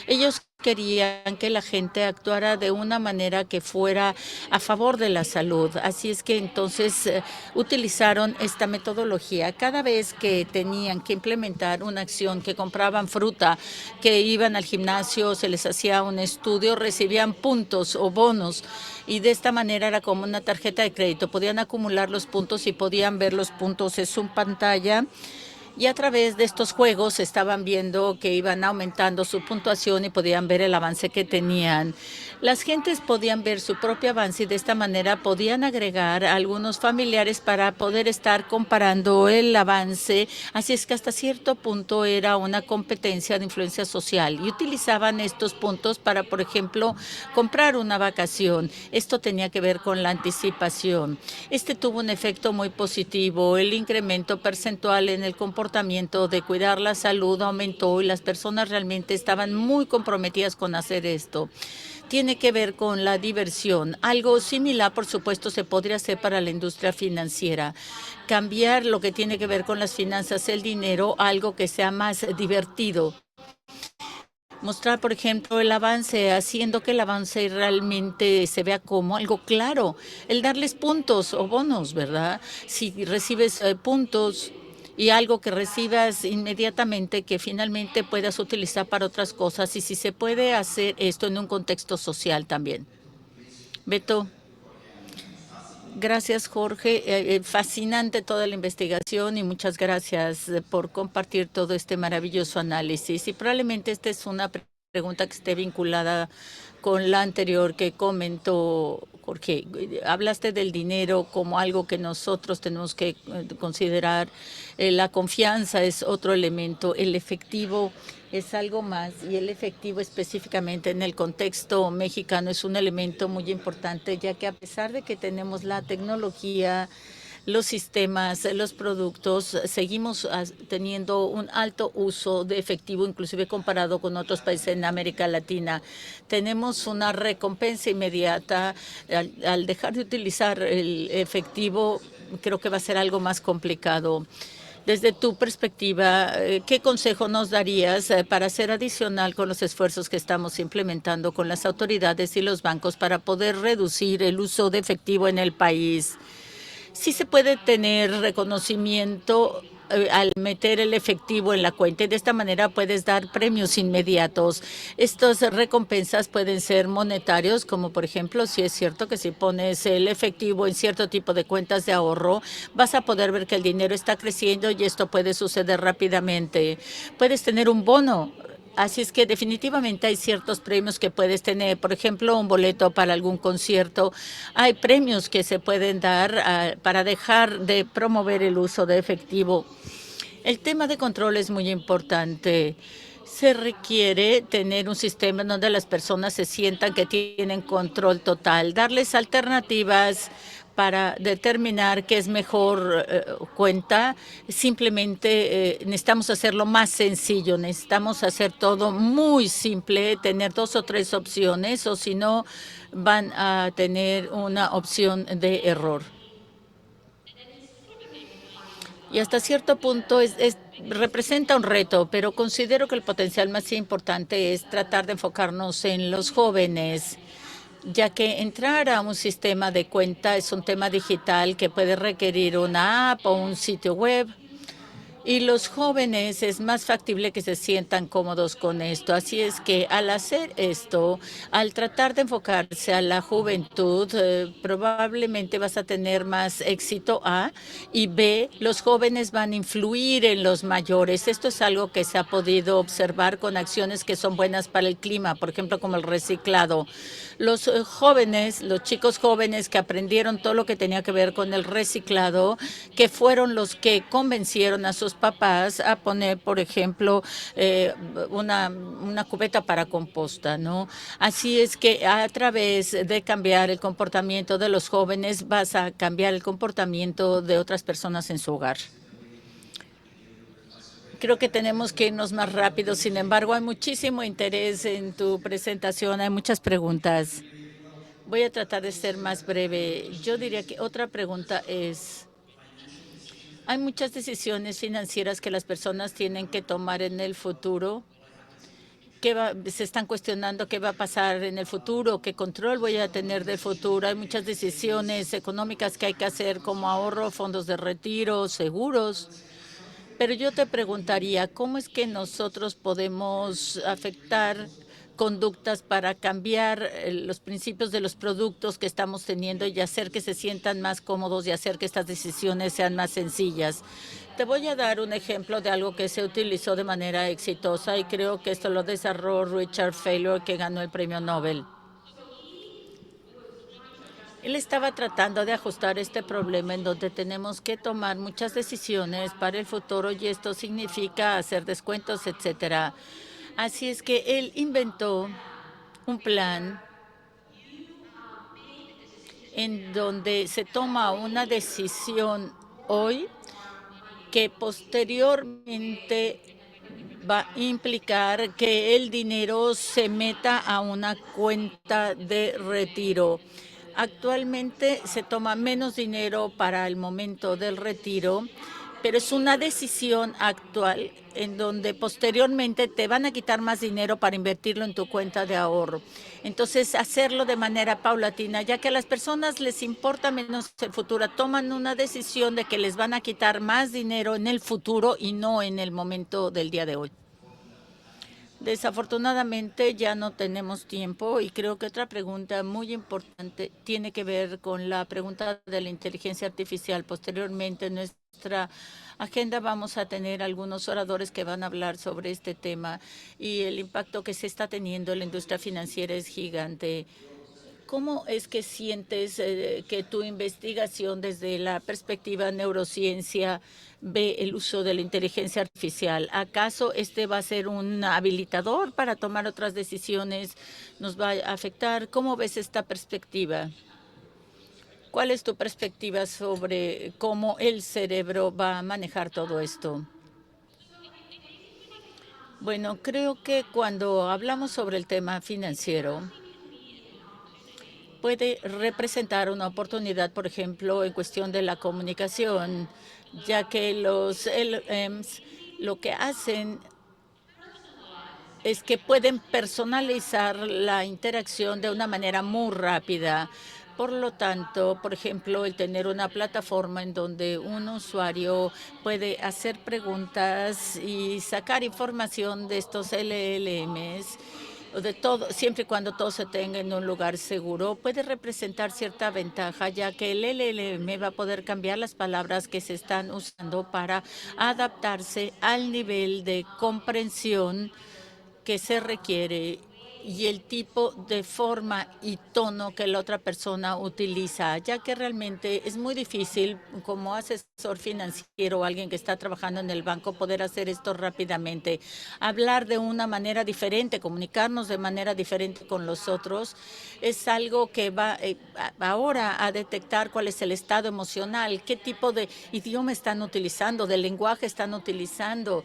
Ellos querían que la gente actuara de una manera que fuera a favor de la salud. Así es que entonces utilizaron esta metodología. Cada vez que tenían que implementar una acción, que compraban fruta, que iban al gimnasio, se les hacía un estudio, recibían puntos o bonos. Y de esta manera era como una tarjeta de crédito. Podían acumular los puntos y podían ver los puntos en su pantalla. Y a través de estos juegos estaban viendo que iban aumentando su puntuación y podían ver el avance que tenían. Las gentes podían ver su propio avance y de esta manera podían agregar a algunos familiares para poder estar comparando el avance. Así es que hasta cierto punto era una competencia de influencia social y utilizaban estos puntos para, por ejemplo, comprar una vacación. Esto tenía que ver con la anticipación. Este tuvo un efecto muy positivo. El incremento percentual en el comportamiento de cuidar la salud aumentó y las personas realmente estaban muy comprometidas con hacer esto. Tiene que ver con la diversión. Algo similar, por supuesto, se podría hacer para la industria financiera. Cambiar lo que tiene que ver con las finanzas, el dinero, a algo que sea más divertido. Mostrar, por ejemplo, el avance, haciendo que el avance realmente se vea como algo claro. El darles puntos o bonos, ¿verdad? Si recibes puntos y algo que recibas inmediatamente que finalmente puedas utilizar para otras cosas y si se puede hacer esto en un contexto social también. Beto. Gracias, Jorge. Fascinante toda la investigación y muchas gracias por compartir todo este maravilloso análisis. Y probablemente esta es una pregunta que esté vinculada con la anterior que comentó Jorge. Hablaste del dinero como algo que nosotros tenemos que considerar. La confianza es otro elemento. El efectivo es algo más y el efectivo específicamente en el contexto mexicano es un elemento muy importante, ya que a pesar de que tenemos la tecnología, los sistemas, los productos, seguimos teniendo un alto uso de efectivo, inclusive comparado con otros países en América Latina. Tenemos una recompensa inmediata. Al dejar de utilizar el efectivo, creo que va a ser algo más complicado. Desde tu perspectiva, ¿qué consejo nos darías para hacer adicional con los esfuerzos que estamos implementando con las autoridades y los bancos para poder reducir el uso de efectivo en el país? Sí se puede tener reconocimiento al meter el efectivo en la cuenta y de esta manera puedes dar premios inmediatos. Estas recompensas pueden ser monetarios, como por ejemplo, si es cierto que si pones el efectivo en cierto tipo de cuentas de ahorro, vas a poder ver que el dinero está creciendo y esto puede suceder rápidamente. Puedes tener un bono. Así es que definitivamente hay ciertos premios que puedes tener, por ejemplo, un boleto para algún concierto. Hay premios que se pueden dar para dejar de promover el uso de efectivo. El tema de control es muy importante. Se requiere tener un sistema en donde las personas se sientan que tienen control total, darles alternativas para determinar qué es mejor cuenta. Simplemente necesitamos hacerlo más sencillo, necesitamos hacer todo muy simple, tener 2 o 3 opciones, o si no, van a tener una opción de error. Y hasta cierto punto representa un reto, pero considero que el potencial más importante es tratar de enfocarnos en los jóvenes, ya que entrar a un sistema de cuenta es un tema digital que puede requerir una app o un sitio web. Y los jóvenes es más factible que se sientan cómodos con esto. Así es que al hacer esto, al tratar de enfocarse a la juventud, probablemente vas a tener más éxito A, y B, los jóvenes van a influir en los mayores. Esto es algo que se ha podido observar con acciones que son buenas para el clima, por ejemplo, como el reciclado. Los jóvenes, los chicos jóvenes que aprendieron todo lo que tenía que ver con el reciclado, que fueron los que convencieron a sus papás a poner, por ejemplo, una cubeta para composta, ¿no? Así es que a través de cambiar el comportamiento de los jóvenes vas a cambiar el comportamiento de otras personas en su hogar. Creo que tenemos que irnos más rápido. Sin embargo, hay muchísimo interés en tu presentación. Hay muchas preguntas. Voy a tratar de ser más breve. Yo diría que otra pregunta es, hay muchas decisiones financieras que las personas tienen que tomar en el futuro. Se están cuestionando qué va a pasar en el futuro, qué control voy a tener del futuro. Hay muchas decisiones económicas que hay que hacer, como ahorro, fondos de retiro, seguros. Pero yo te preguntaría, ¿cómo es que nosotros podemos afectar conductas para cambiar los principios de los productos que estamos teniendo y hacer que se sientan más cómodos y hacer que estas decisiones sean más sencillas? Te voy a dar un ejemplo de algo que se utilizó de manera exitosa y creo que esto lo desarrolló Richard Thaler, que ganó el premio Nobel. Él estaba tratando de ajustar este problema en donde tenemos que tomar muchas decisiones para el futuro y esto significa hacer descuentos, etcétera. Así es que él inventó un plan en donde se toma una decisión hoy que posteriormente va a implicar que el dinero se meta a una cuenta de retiro. Actualmente se toma menos dinero para el momento del retiro, pero es una decisión actual en donde posteriormente te van a quitar más dinero para invertirlo en tu cuenta de ahorro. Entonces, hacerlo de manera paulatina, ya que a las personas les importa menos el futuro, toman una decisión de que les van a quitar más dinero en el futuro y no en el momento del día de hoy. Desafortunadamente ya no tenemos tiempo y creo que otra pregunta muy importante tiene que ver con la pregunta de la inteligencia artificial. Posteriormente en nuestra agenda vamos a tener algunos oradores que van a hablar sobre este tema y el impacto que se está teniendo en la industria financiera es gigante. ¿Cómo es que sientes que tu investigación desde la perspectiva de neurociencia ve el uso de la inteligencia artificial? ¿Acaso este va a ser un habilitador para tomar otras decisiones? ¿Nos va a afectar? ¿Cómo ves esta perspectiva? ¿Cuál es tu perspectiva sobre cómo el cerebro va a manejar todo esto? Bueno, creo que cuando hablamos sobre el tema financiero, puede representar una oportunidad, por ejemplo, en cuestión de la comunicación, ya que los LLMs lo que hacen es que pueden personalizar la interacción de una manera muy rápida. Por lo tanto, por ejemplo, el tener una plataforma en donde un usuario puede hacer preguntas y sacar información de estos LLMs, de todo, siempre y cuando todo se tenga en un lugar seguro, puede representar cierta ventaja, ya que el LLM va a poder cambiar las palabras que se están usando para adaptarse al nivel de comprensión que se requiere y el tipo de forma y tono que la otra persona utiliza, ya que realmente es muy difícil como asesor financiero o alguien que está trabajando en el banco poder hacer esto rápidamente. Hablar de una manera diferente, comunicarnos de manera diferente con los otros, es algo que va ahora a detectar cuál es el estado emocional, qué tipo de idioma están utilizando, de lenguaje están utilizando.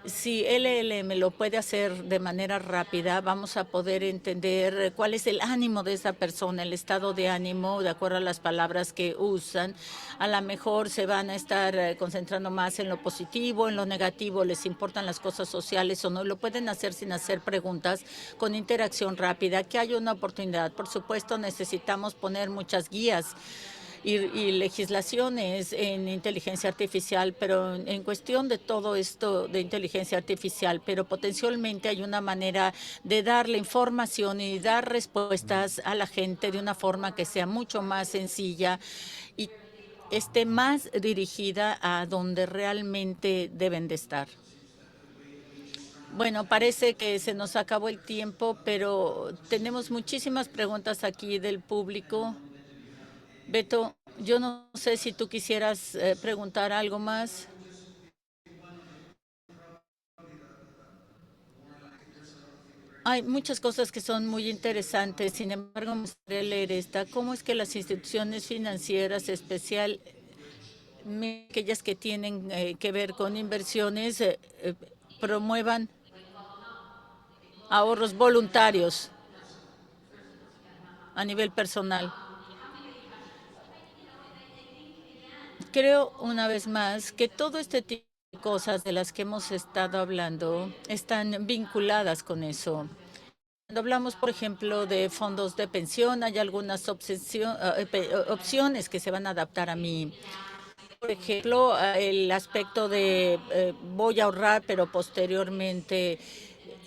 Si LLM lo puede hacer de manera rápida, vamos a poder entender cuál es el ánimo de esa persona, el estado de ánimo, de acuerdo a las palabras que usan. A lo mejor se van a estar concentrando más en lo positivo, en lo negativo, les importan las cosas sociales o no. Lo pueden hacer sin hacer preguntas, con interacción rápida. Aquí hay una oportunidad. Por supuesto, necesitamos poner muchas guías y legislaciones en inteligencia artificial, pero en cuestión de todo esto de inteligencia artificial, pero potencialmente hay una manera de darle información y dar respuestas a la gente de una forma que sea mucho más sencilla y esté más dirigida a donde realmente deben de estar. Bueno, parece que se nos acabó el tiempo, pero tenemos muchísimas preguntas aquí del público. Beto, yo no sé si tú quisieras preguntar algo más. Hay muchas cosas que son muy interesantes, sin embargo, me gustaría leer esta. ¿Cómo es que las instituciones financieras, especialmente aquellas que tienen que ver con inversiones, promuevan ahorros voluntarios a nivel personal? Creo una vez más que todo este tipo de cosas de las que hemos estado hablando están vinculadas con eso. Cuando hablamos, por ejemplo, de fondos de pensión, hay algunas opciones que se van a adaptar a mí. Por ejemplo, el aspecto de voy a ahorrar, pero posteriormente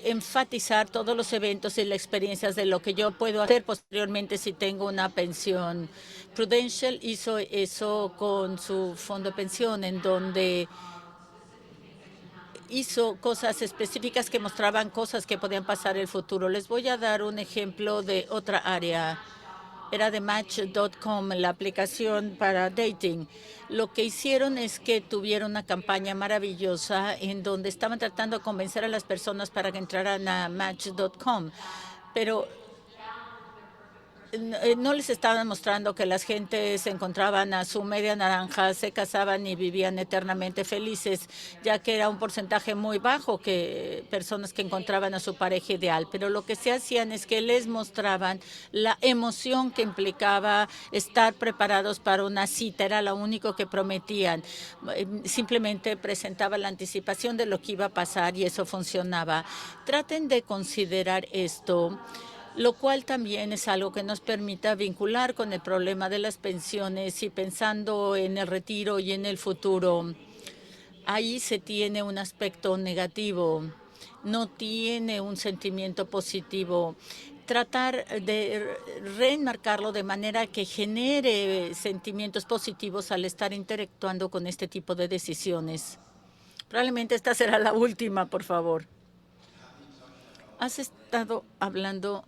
enfatizar todos los eventos y las experiencias de lo que yo puedo hacer posteriormente si tengo una pensión. Prudential hizo eso con su fondo de pensión, en donde hizo cosas específicas que mostraban cosas que podían pasar en el futuro. Les voy a dar un ejemplo de otra área. Era de Match.com, la aplicación para dating. Lo que hicieron es que tuvieron una campaña maravillosa en donde estaban tratando de convencer a las personas para que entraran a Match.com, pero no les estaban mostrando que las gentes encontraban a su media naranja, se casaban y vivían eternamente felices, ya que era un porcentaje muy bajo que personas que encontraban a su pareja ideal. Pero lo que se hacían es que les mostraban la emoción que implicaba estar preparados para una cita, era lo único que prometían. Simplemente presentaba la anticipación de lo que iba a pasar y eso funcionaba. Traten de considerar esto, lo cual también es algo que nos permita vincular con el problema de las pensiones y pensando en el retiro y en el futuro. Ahí se tiene un aspecto negativo, no tiene un sentimiento positivo. Tratar de reenmarcarlo de manera que genere sentimientos positivos al estar interactuando con este tipo de decisiones. Probablemente esta será la última, por favor. Has estado hablando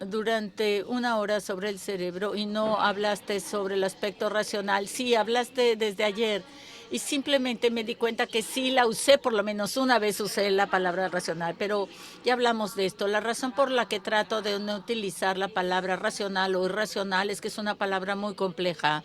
durante una hora sobre el cerebro y no hablaste sobre el aspecto racional. Sí, hablaste desde ayer y simplemente me di cuenta que sí la usé, por lo menos una vez usé la palabra racional, pero ya hablamos de esto. La razón por la que trato de no utilizar la palabra racional o irracional es que es una palabra muy compleja.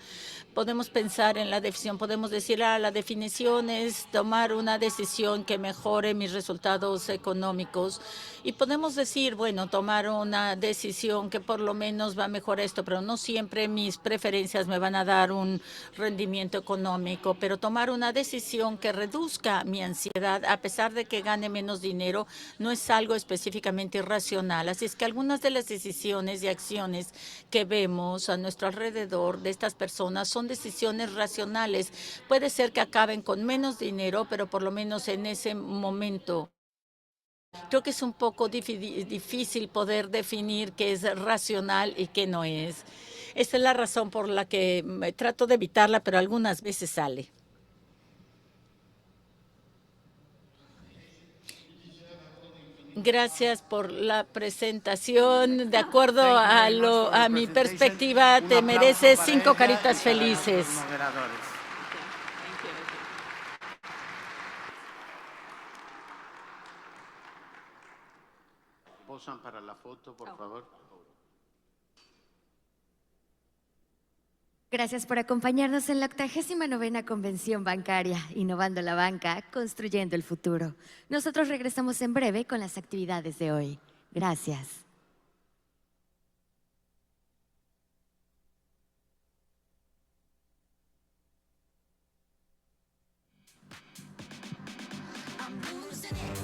Podemos pensar en la definición, podemos decir, la definición es tomar una decisión que mejore mis resultados económicos. Y podemos decir, bueno, tomar una decisión que por lo menos va a mejorar esto, pero no siempre mis preferencias me van a dar un rendimiento económico. Pero tomar una decisión que reduzca mi ansiedad, a pesar de que gane menos dinero, no es algo específicamente irracional. Así es que algunas de las decisiones y acciones que vemos a nuestro alrededor de estas personas son decisiones racionales. Puede ser que acaben con menos dinero, pero por lo menos en ese momento. Creo que es un poco difícil poder definir qué es racional y qué no es. Esa es la razón por la que trato de evitarla, pero algunas veces sale. Gracias por la presentación. De acuerdo a mi perspectiva, te mereces 5 caritas felices. Posan para la foto, por favor. Gracias por acompañarnos en la 89ª Convención Bancaria, Innovando la Banca, Construyendo el Futuro. Nosotros regresamos en breve con las actividades de hoy. Gracias. I'm losing it.